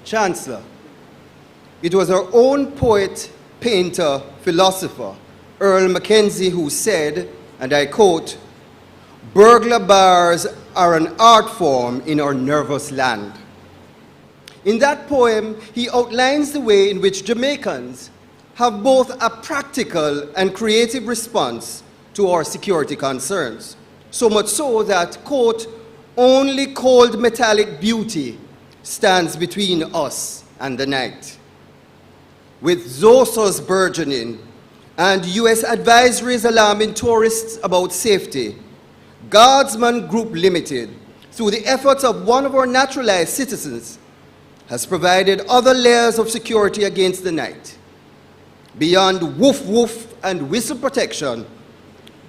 Chancellor, it was our own poet, painter, philosopher, Earl Mackenzie, who said, and I quote, "Burglar bars are an art form in our nervous land." In that poem, he outlines the way in which Jamaicans have both a practical and creative response to our security concerns. So much so that, quote, "Only cold metallic beauty stands between us and the night." With Zosos burgeoning and US advisories alarming tourists about safety, Guardsman Group Limited, through the efforts of one of our naturalized citizens, has provided other layers of security against the night. Beyond woof woof and whistle protection,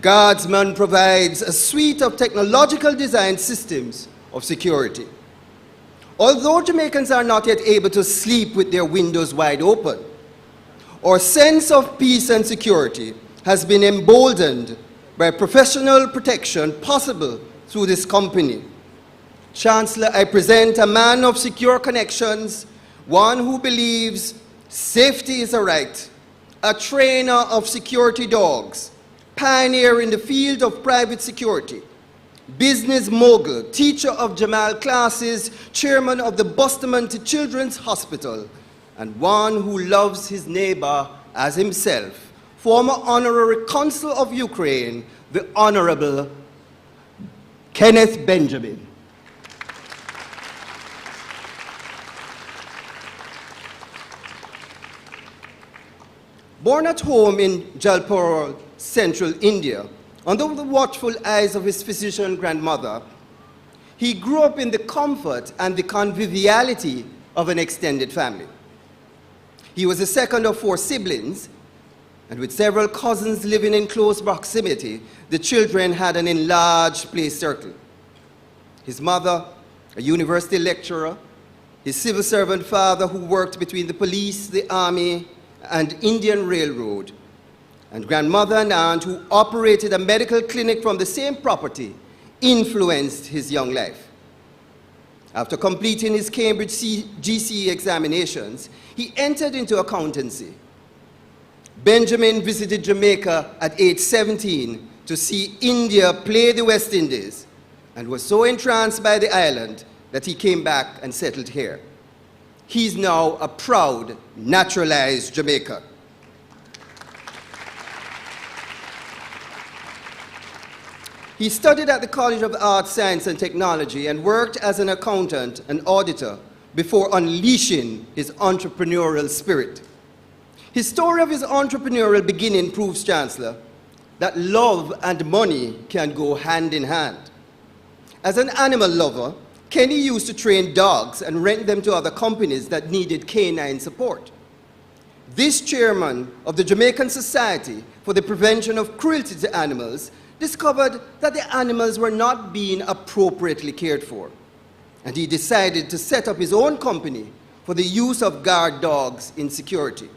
Guardsman provides a suite of technological design systems of security. Although Jamaicans are not yet able to sleep with their windows wide open, our sense of peace and security has been emboldened by professional protection possible through this company. Chancellor, I present a man of secure connections, one who believes safety is a right, a trainer of security dogs, pioneer in the field of private security, business mogul, teacher of Jamal classes, chairman of the Bustamante Children's Hospital, and one who loves his neighbor as himself, former Honorary Consul of Ukraine, the Honorable Kenneth Benjamin. Born at home in Jalpur, central India, under the watchful eyes of his physician grandmother, he grew up in the comfort and the conviviality of an extended family. He was the second of 4 siblings, and with several cousins living in close proximity, the children had an enlarged play circle. His mother, a university lecturer, his civil servant father who worked between the police, the army, and Indian Railroad, and grandmother and aunt who operated a medical clinic from the same property, influenced his young life. After completing his Cambridge GCE examinations, he entered into accountancy. Benjamin visited Jamaica at age 17 to see India play the West Indies, and was so entranced by the island that he came back and settled here. He's now a proud, naturalized Jamaican. He studied at the College of Arts, Science and Technology and worked as an accountant and auditor before unleashing his entrepreneurial spirit. His story of his entrepreneurial beginning proves, Chancellor, that love and money can go hand in hand. As an animal lover, Kenny used to train dogs and rent them to other companies that needed canine support. This chairman of the Jamaican Society for the Prevention of Cruelty to Animals discovered that the animals were not being appropriately cared for, and he decided to set up his own company for the use of guard dogs in security.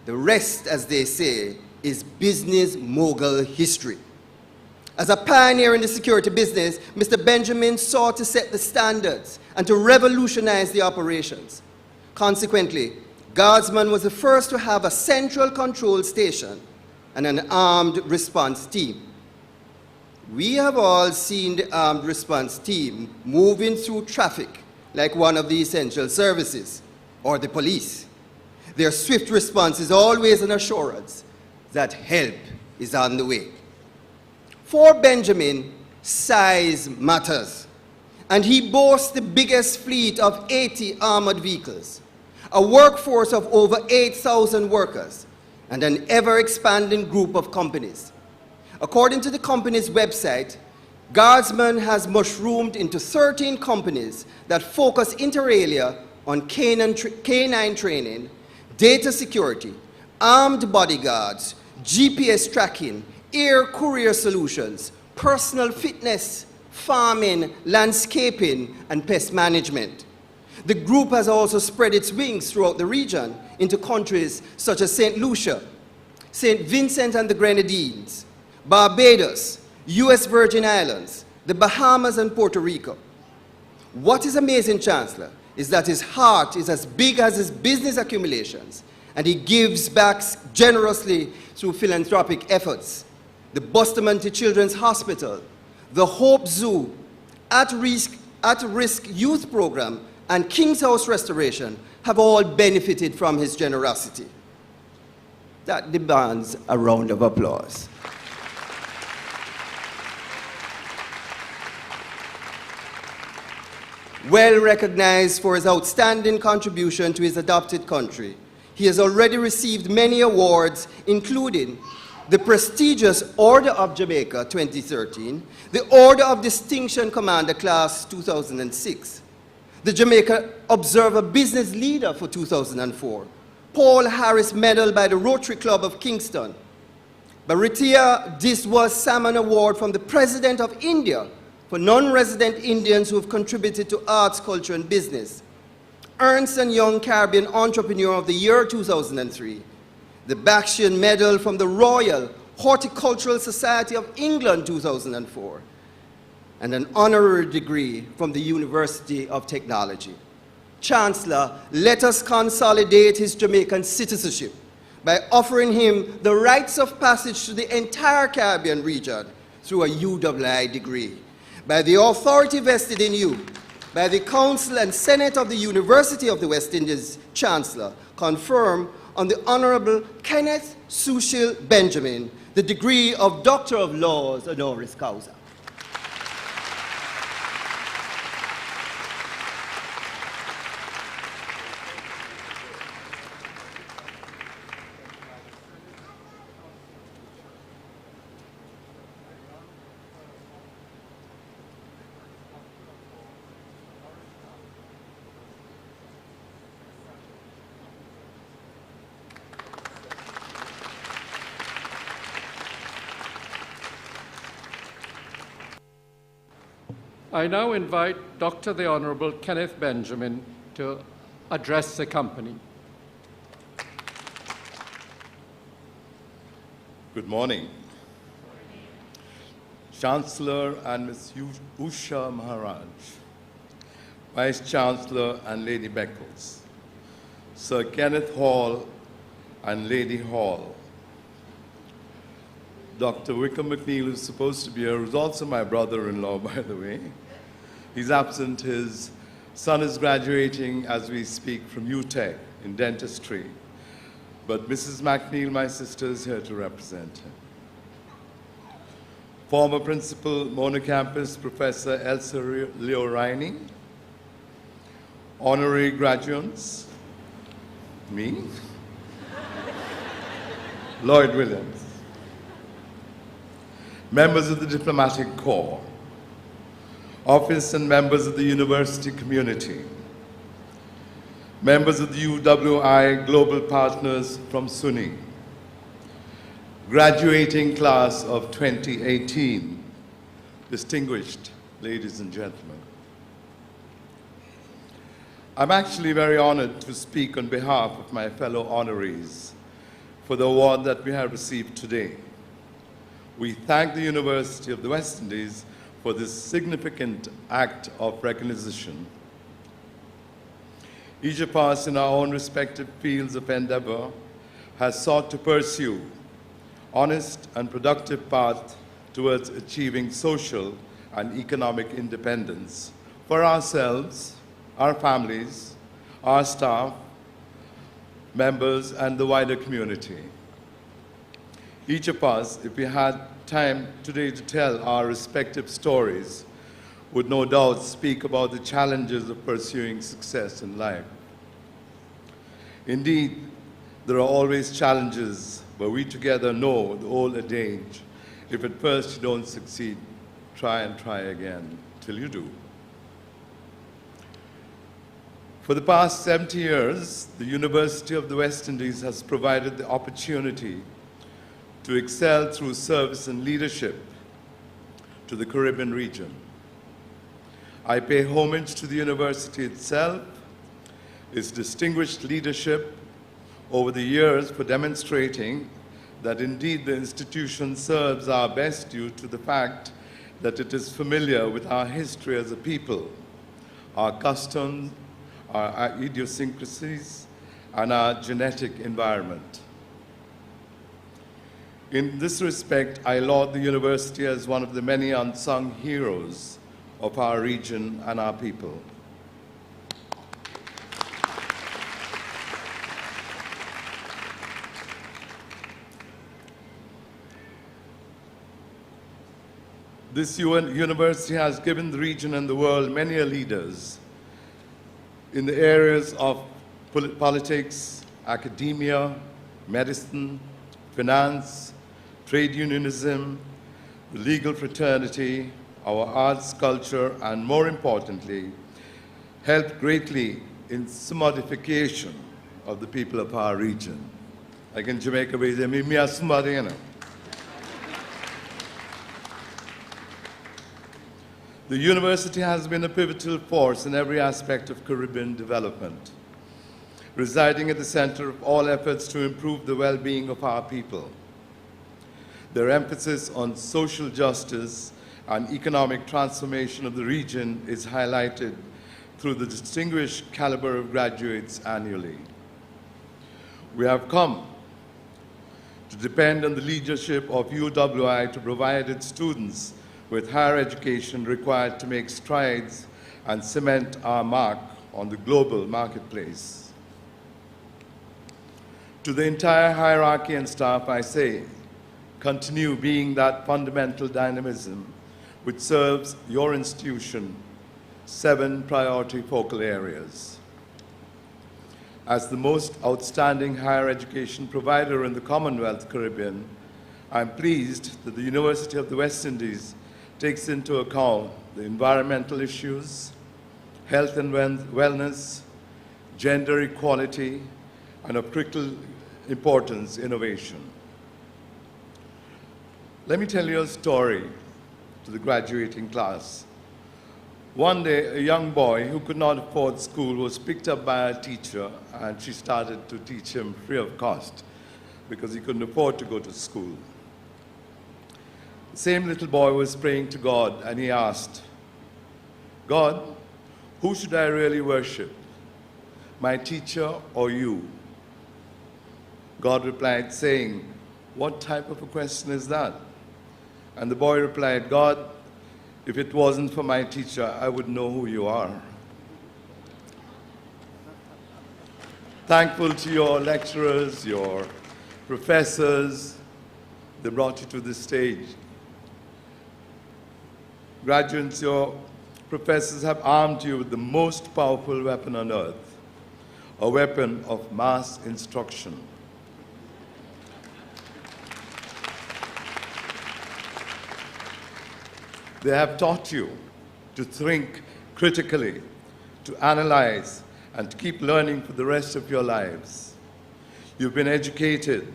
The rest, as they say, is business mogul history. As a pioneer in the security business, Mr. Benjamin sought to set the standards and to revolutionize the operations. Consequently, Guardsman was the first to have a central control station and an armed response team. We have all seen the armed response team moving through traffic like one of the essential services or the police. Their swift response is always an assurance that help is on the way. For Benjamin, size matters, and he boasts the biggest fleet of 80 armored vehicles, a workforce of over 8,000 workers, and an ever-expanding group of companies. According to the company's website, Guardsman has mushroomed into 13 companies that focus inter alia on canine training, data security, armed bodyguards, GPS tracking, air courier solutions, personal fitness, farming, landscaping, and pest management. The group has also spread its wings throughout the region into countries such as St. Lucia, St. Vincent and the Grenadines, Barbados, US Virgin Islands, the Bahamas, and Puerto Rico. What is amazing, Chancellor, is that his heart is as big as his business accumulations, and he gives back generously through philanthropic efforts. The Bustamante Children's Hospital, the Hope Zoo, at-risk youth program, and King's House Restoration have all benefited from his generosity. That demands a round of applause. Well recognized for his outstanding contribution to his adopted country, he has already received many awards, including the prestigious Order of Jamaica 2013, the Order of Distinction Commander Class 2006, the Jamaica Observer Business Leader for 2004, Paul Harris Medal by the Rotary Club of Kingston, Bharatiya Diswas Salmon Award from the President of India for non-resident Indians who have contributed to arts, culture, and business, Ernst & Young Caribbean Entrepreneur of the Year 2003, the Bakshian Medal from the Royal Horticultural Society of England 2004, and an honorary degree from the University of Technology. Chancellor, let us consolidate his Jamaican citizenship by offering him the rites of passage to the entire Caribbean region through a UWI degree. By the authority vested in you, by the Council and Senate of the University of the West Indies, Chancellor, confirm on the Honorable Kenneth Sushil Benjamin the degree of Doctor of Laws honoris causa. I now invite Dr. the Honorable Kenneth Benjamin to address the company. Good morning. Chancellor and Ms. Usha Maharaj, Vice Chancellor and Lady Beckles, Sir Kenneth Hall and Lady Hall, Dr. Wickham McNeil, who's supposed to be here, who's also my brother-in-law, by the way. He's absent. His son is graduating as we speak from UTech in dentistry. But Mrs. McNeil, my sister, is here to represent him. Former Principal, Monocampus, Professor Elsa Leorini. Honorary graduates, me, Lloyd Williams. Members of the Diplomatic Corps, office and members of the university community, members of the UWI Global Partners from SUNY, graduating class of 2018, distinguished ladies and gentlemen. I'm actually very honored to speak on behalf of my fellow honorees for the award that we have received today. We thank the University of the West Indies for this significant act of recognition. Each of us in our own respective fields of endeavor has sought to pursue honest and productive path towards achieving social and economic independence for ourselves, our families, our staff, members, and the wider community. Each of us, if we had time today to tell our respective stories, would no doubt speak about the challenges of pursuing success in life. Indeed, there are always challenges, but we together know the old adage, if at first you don't succeed, try and try again till you do. For the past 70 years, the University of the West Indies has provided the opportunity to excel through service and leadership to the Caribbean region. I pay homage to the university itself, its distinguished leadership over the years for demonstrating that indeed the institution serves our best due to the fact that it is familiar with our history as a people, our customs, our idiosyncrasies, and our genetic environment. In this respect, I laud the university as one of the many unsung heroes of our region and our people. This university has given the region and the world many leaders in the areas of politics, academia, medicine, finance, trade unionism, the legal fraternity, our arts, culture, and more importantly, helped greatly in commodification of the people of our region. Like in Jamaica, we say, "Me a somebody, you know." The university has been a pivotal force in every aspect of Caribbean development, residing at the center of all efforts to improve the well-being of our people. Their emphasis on social justice and economic transformation of the region is highlighted through the distinguished caliber of graduates annually. We have come to depend on the leadership of UWI to provide its students with higher education required to make strides and cement our mark on the global marketplace. To the entire hierarchy and staff, I say, continue being that fundamental dynamism which serves your institution 7 priority focal areas. As the most outstanding higher education provider in the Commonwealth Caribbean, I'm pleased that the University of the West Indies takes into account the environmental issues, health and wellness, gender equality, and of critical importance, innovation. Let me tell you a story to the graduating class. One day, a young boy who could not afford school was picked up by a teacher, and she started to teach him free of cost because he couldn't afford to go to school. The same little boy was praying to God, and he asked, "God, who should I really worship, my teacher or you?" God replied, saying, "What type of a question is that?" And the boy replied, "God, if it wasn't for my teacher, I would know who you are." Thankful to your lecturers, your professors, they brought you to this stage. Graduates, your professors have armed you with the most powerful weapon on earth, a weapon of mass instruction. They have taught you to think critically, to analyze, and to keep learning for the rest of your lives. You've been educated.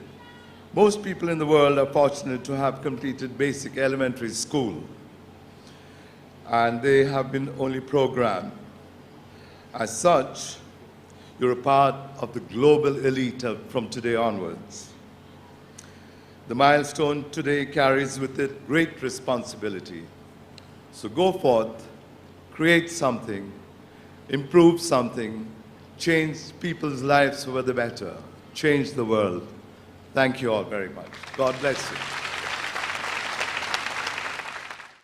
Most people in the world are fortunate to have completed basic elementary school, and they have been only programmed. As such, you're a part of the global elite from today onwards. The milestone today carries with it great responsibility. So go forth, create something, improve something, change people's lives for the better, change the world. Thank you all very much. God bless you.